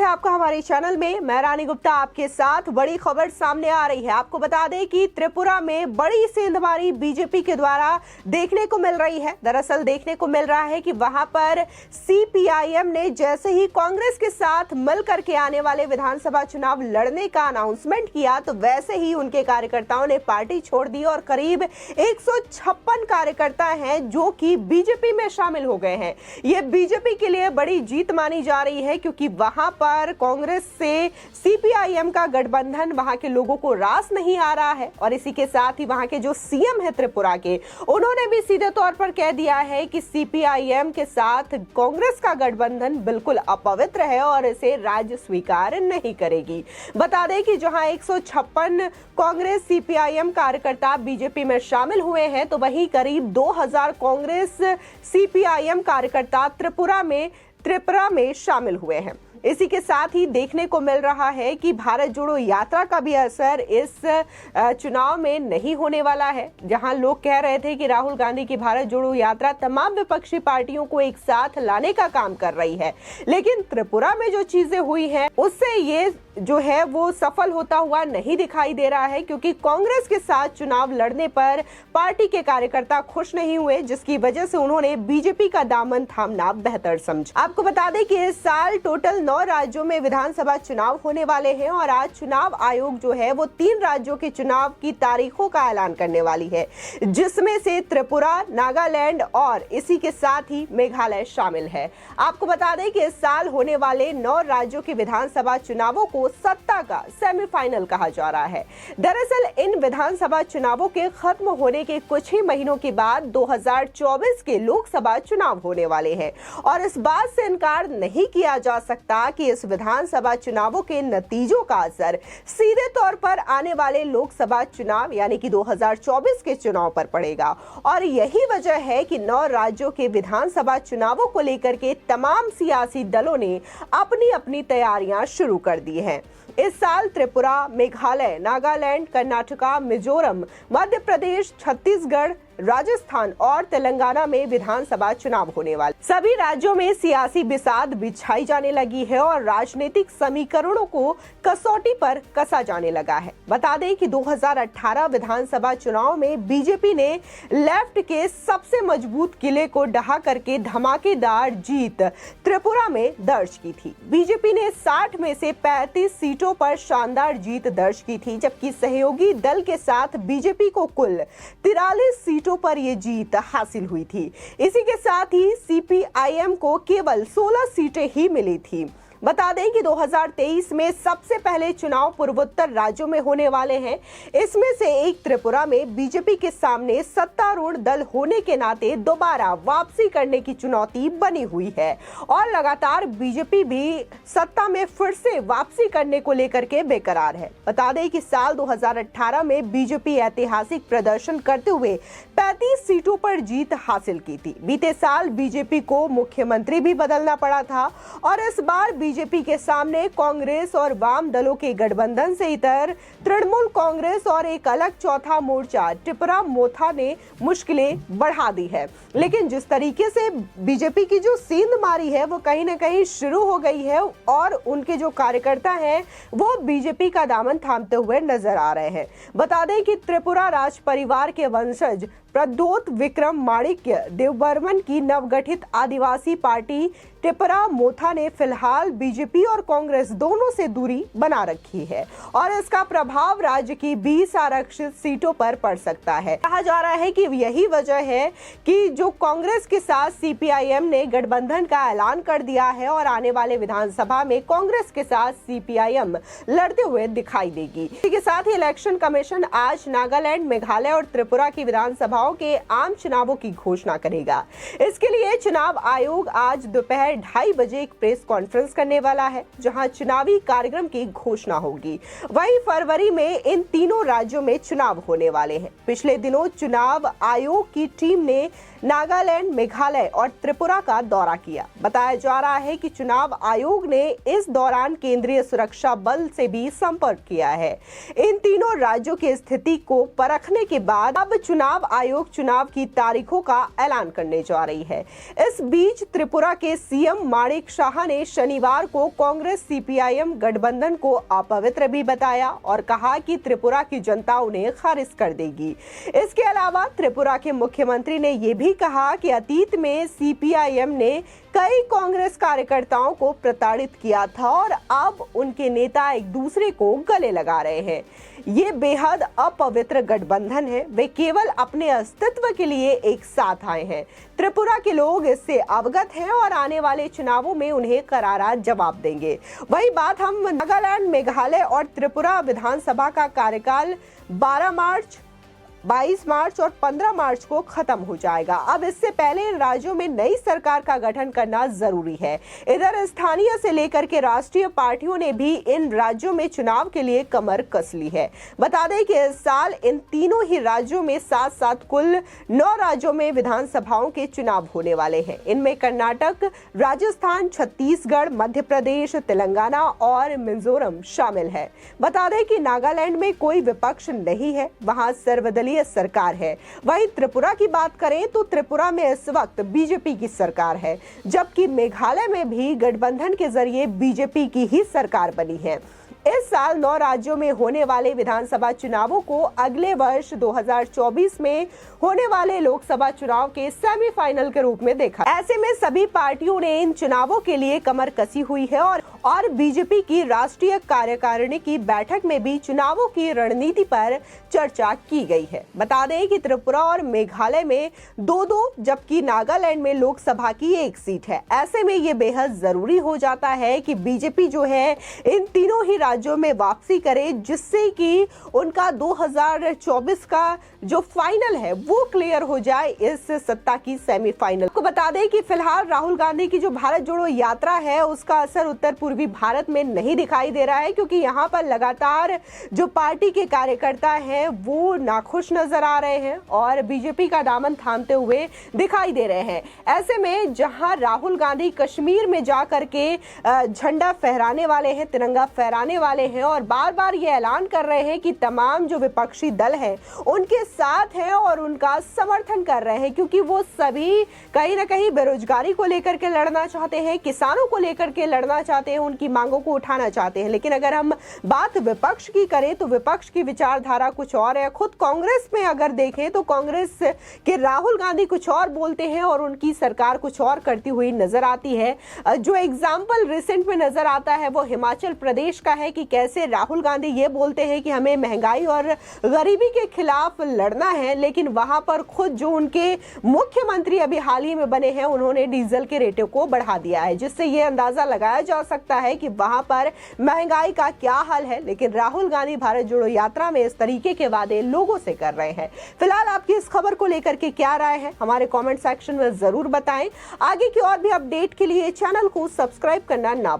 आपका हमारे चैनल में। मैं रानी गुप्ता आपके साथ। बड़ी खबर सामने आ रही है। आपको बता दें कि त्रिपुरा में बड़ी सेंधमारी बीजेपी के द्वारा देखने को मिल रही है। दरअसल देखने को मिल रहा है कि वहां पर सीपीआईएम ने जैसे ही कांग्रेस के साथ मिलकर के आने वाले विधानसभा चुनाव लड़ने का अनाउंसमेंट किया तो वैसे ही उनके कार्यकर्ताओं ने पार्टी छोड़ दी और करीब 156 कार्यकर्ता हैं जो कि बीजेपी में शामिल हो गए हैं। ये बीजेपी के लिए बड़ी जीत मानी जा रही है क्योंकि वहां पर कांग्रेस से सीपीआईएम का गठबंधन वहां के लोगों को रास नहीं आ रहा है। और इसी के साथ ही वहां के जो सीएम है त्रिपुरा के, उन्होंने भी सीधे तौर पर कह दिया है कि सीपीआईएम के साथ कांग्रेस का गठबंधन बिल्कुल अपवित्र है और इसे राज्य स्वीकार नहीं करेगी। बता दें कि जहां 156 कांग्रेस सीपीआईएम कार्यकर्ता बीजेपी में शामिल हुए हैं तो वहीं करीब 2000 कांग्रेस सीपीआईएम कार्यकर्ता त्रिपुरा में शामिल हुए हैं। इसी के साथ ही देखने को मिल रहा है कि भारत जोड़ो यात्रा का भी असर इस चुनाव में नहीं होने वाला है। जहां लोग कह रहे थे कि राहुल गांधी की भारत जोड़ो यात्रा तमाम विपक्षी पार्टियों को एक साथ लाने का काम कर रही है, लेकिन त्रिपुरा में जो चीजें हुई हैं उससे ये जो है वो सफल होता हुआ नहीं दिखाई दे रहा है, क्योंकि कांग्रेस के साथ चुनाव लड़ने पर पार्टी के कार्यकर्ता खुश नहीं हुए, जिसकी वजह से उन्होंने बीजेपी का दामन थामना बेहतर समझा। आपको बता दें कि इस साल टोटल 9 राज्यों में विधानसभा चुनाव होने वाले हैं और आज चुनाव आयोग जो है वो 3 राज्यों के चुनाव की तारीखों का ऐलान करने वाली है, जिसमें से त्रिपुरा, नागालैंड और इसी के साथ ही मेघालय शामिल है। आपको बता दें कि इस साल होने वाले 9 राज्यों के विधानसभा चुनावों को सत्ता का सेमीफाइनल कहा जा रहा है। दरअसल इन विधानसभा चुनावों के खत्म होने के कुछ ही महीनों के बाद 2024 के लोकसभा चुनाव होने वाले हैं और इस बात से इनकार नहीं किया जा सकता कि इस विधानसभा चुनावों के नतीजों का असर सीधे तौर पर आने वाले लोकसभा चुनाव यानी कि 2024 के चुनाव पर पड़ेगा। और यही वजह है कि 9 राज्यों के विधानसभा चुनावों को लेकर के तमाम सियासी दलों ने अपनी अपनी तैयारियां शुरू कर दी हैं। इस साल त्रिपुरा, मेघालय, नागालैंड, कर्नाटका, मिजोरम, मध्य प्रदेश, छत्तीसगढ़, राजस्थान और तेलंगाना में विधानसभा चुनाव होने वाले। सभी राज्यों में सियासी बिसात बिछाई जाने लगी है और राजनीतिक समीकरणों को कसौटी पर कसा जाने लगा है। बता दें कि 2018 विधानसभा चुनाव में बीजेपी ने लेफ्ट के सबसे मजबूत किले को ढहा करके धमाकेदार जीत त्रिपुरा में दर्ज की थी। बीजेपी ने 60 में से 35 सीटों पर शानदार जीत दर्ज की थी, जबकि सहयोगी दल के साथ बीजेपी को कुल 43 सीटों पर यह जीत हासिल हुई थी। इसी के साथ ही सीपीआईएम को केवल 16 सीटें ही मिली थी। बता दें कि 2023 में सबसे पहले चुनाव पूर्वोत्तर राज्यों में होने वाले हैं। इसमें से एक त्रिपुरा में बीजेपी के सामने सत्तारूढ़ दल होने के नाते दोबारा वापसी करने की चुनौती बनी हुई है और लगातार बीजेपी भी सत्ता में फिर से वापसी करने को लेकर के बेकरार है। बता दें कि साल 2018 में बीजेपी ऐतिहासिक प्रदर्शन करते हुए 35 सीटों पर जीत हासिल की थी। बीते साल बीजेपी को मुख्यमंत्री भी बदलना पड़ा था और इस बार बीजेपी के सामने कांग्रेस और वाम दलों के गठबंधन से इतर तृणमूल कांग्रेस और एक अलग चौथा मोर्चा टिपरा मोथा ने मुश्किलें बढ़ा दी है। लेकिन जिस तरीके से बीजेपी की जो सेंधमारी है वो कहीं ना कहीं शुरू हो गई है और उनके जो कार्यकर्ता हैं वो बीजेपी का दामन थामते हुए नजर आ रहे हैं। बता दें कि त्रिपुरा राज परिवार के वंशज प्रद्योत विक्रम माणिक्य देवबर्मन की नवगठित आदिवासी पार्टी टिपरा मोथा ने फिलहाल बीजेपी और कांग्रेस दोनों से दूरी बना रखी है और इसका प्रभाव राज्य की 20 आरक्षित सीटों पर पड़ सकता है। कहा जा रहा है कि यही वजह है कि जो कांग्रेस के साथ सीपीआईएम ने गठबंधन का ऐलान कर दिया है और आने वाले विधानसभा में कांग्रेस के साथ सीपीआईएम लड़ते हुए दिखाई देगी। इसी के साथ ही इलेक्शन कमीशन आज नागालैंड, मेघालय और त्रिपुरा की विधानसभाओं के आम चुनावों की घोषणा करेगा। इसके लिए चुनाव आयोग आज दोपहर 2:30 बजे एक प्रेस कॉन्फ्रेंस करने वाला है, जहां चुनावी कार्यक्रम की घोषणा होगी। वहीं फरवरी में इन तीनों राज्यों में चुनाव होने वाले हैं। पिछले दिनों चुनाव आयोग की टीम ने नागालैंड, मेघालय और त्रिपुरा का दौरा किया। बताया जा रहा है कि चुनाव आयोग ने इस दौरान केंद्रीय सुरक्षा बल से भी संपर्क किया है। इन तीनों राज्यों की स्थिति को परखने के बाद अब चुनाव आयोग चुनाव की तारीखों का ऐलान करने जा रही है। इस बीच त्रिपुरा के सीएम माणिक शाह ने शनिवार को कांग्रेस सीपीआईएम गठबंधन को अपवित्र भी बताया और कहा कि त्रिपुरा की जनता उन्हें खारिज कर देगी। इसके अलावा त्रिपुरा के मुख्यमंत्री ने यह भी कहा कि अतीत में सीपीआईएम ने कई कांग्रेस कार्यकर्ताओं को प्रताड़ित किया था और अब उनके नेता एक दूसरे को गले लगा रहे हैं। ये बेहद अपवित्र गठबंधन है। वे केवल अपने अस्तित्व के लिए एक साथ आए हैं। त्रिपुरा के लोग इससे अवगत हैं और आने वाले चुनावों में उन्हें करारा जवाब देंगे। वही बात हम नागालैंड, मेघालय और त्रिपुरा विधानसभा का कार्यकाल 12 मार्च, 22 मार्च और 15 मार्च को खत्म हो जाएगा। अब इससे पहले इन राज्यों में नई सरकार का गठन करना जरूरी है। इधर स्थानीय से लेकर के राष्ट्रीय पार्टियों ने भी इन राज्यों में चुनाव के लिए कमर कस ली है। बता दें कि इस साल इन तीनों ही राज्यों में साथ साथ कुल 9 राज्यों में विधानसभाओं के चुनाव होने वाले हैं। इनमें कर्नाटक, राजस्थान, छत्तीसगढ़, मध्य प्रदेश, तेलंगाना और मिजोरम शामिल है। बता दें कि नागालैंड में कोई विपक्ष नहीं है, वहां सर्वदलीय सरकार है। वहीं त्रिपुरा की बात करें तो त्रिपुरा में इस वक्त बीजेपी की सरकार है, जबकि मेघालय में भी गठबंधन के जरिए बीजेपी की ही सरकार बनी है। इस साल 9 राज्यों में होने वाले विधानसभा चुनावों को अगले वर्ष 2024 में होने वाले लोकसभा चुनाव के सेमीफाइनल के रूप में देखा। ऐसे में सभी पार्टियों ने इन चुनावों के लिए कमर कसी हुई है और बीजेपी की राष्ट्रीय कार्यकारिणी की बैठक में भी चुनावों की रणनीति पर चर्चा की गई है। बता दें कि त्रिपुरा और मेघालय में 2-2 जबकि नागालैंड में लोकसभा की 1 सीट है। ऐसे में ये बेहद जरूरी हो जाता है कि बीजेपी जो है इन तीनों ही राज्यों में वापसी करे, जिससे कि उनका 2024 का जो फाइनल है वो क्लियर हो जाए इस सत्ता की सेमीफाइनल को। बता दें कि फिलहाल राहुल गांधी की जो भारत जोड़ो यात्रा है उसका असर उत्तर पूर्वी भारत में नहीं दिखाई दे रहा है, क्योंकि यहाँ पर लगातार जो पार्टी के कार्यकर्ता हैं वो नाखुश नजर आ रहे हैं और बीजेपी का दामन थामते हुए दिखाई दे रहे हैं। ऐसे में जहां राहुल गांधी कश्मीर में जाकर के झंडा फहराने वाले हैं, तिरंगा फहराने वाले हैं और बार बार ये ऐलान कर रहे हैं कि तमाम जो विपक्षी दल हैं उनके साथ हैं और उनका समर्थन कर रहे हैं, क्योंकि वो सभी कहीं ना कहीं बेरोजगारी को लेकर के लड़ना चाहते हैं, किसानों को लेकर के लड़ना चाहते हैं, उनकी मांगों को उठाना चाहते हैं। लेकिन अगर हम बात विपक्ष की करें तो विपक्ष की विचारधारा कुछ और है। खुद कांग्रेस में अगर देखें तो कांग्रेस के राहुल गांधी कुछ और बोलते हैं और उनकी सरकार कुछ और करती हुई नजर आती है। जो एग्जाम्पल रिसेंट में नजर आता है वो हिमाचल प्रदेश का है कि कैसे राहुल गांधी ये बोलते हैं कि हमें महंगाई और गरीबी के खिलाफ लड़ना है, लेकिन वहां पर खुद जो उनके मुख्यमंत्री अभी हाल ही में बने हैं उन्होंने डीजल के रेटों को बढ़ा दिया है, जिससे ये अंदाजा लगाया जा सकता है कि वहां पर महंगाई का क्या हाल है। लेकिन राहुल गांधी भारत जोड़ो यात्रा में इस तरीके के वादे लोगों से कर रहे हैं। फिलहाल आपकी इस खबर को लेकर के क्या राय है हमारे कमेंट सेक्शन में जरूर बताएं। आगे की और भी अपडेट के लिए चैनल को सब्सक्राइब करना ना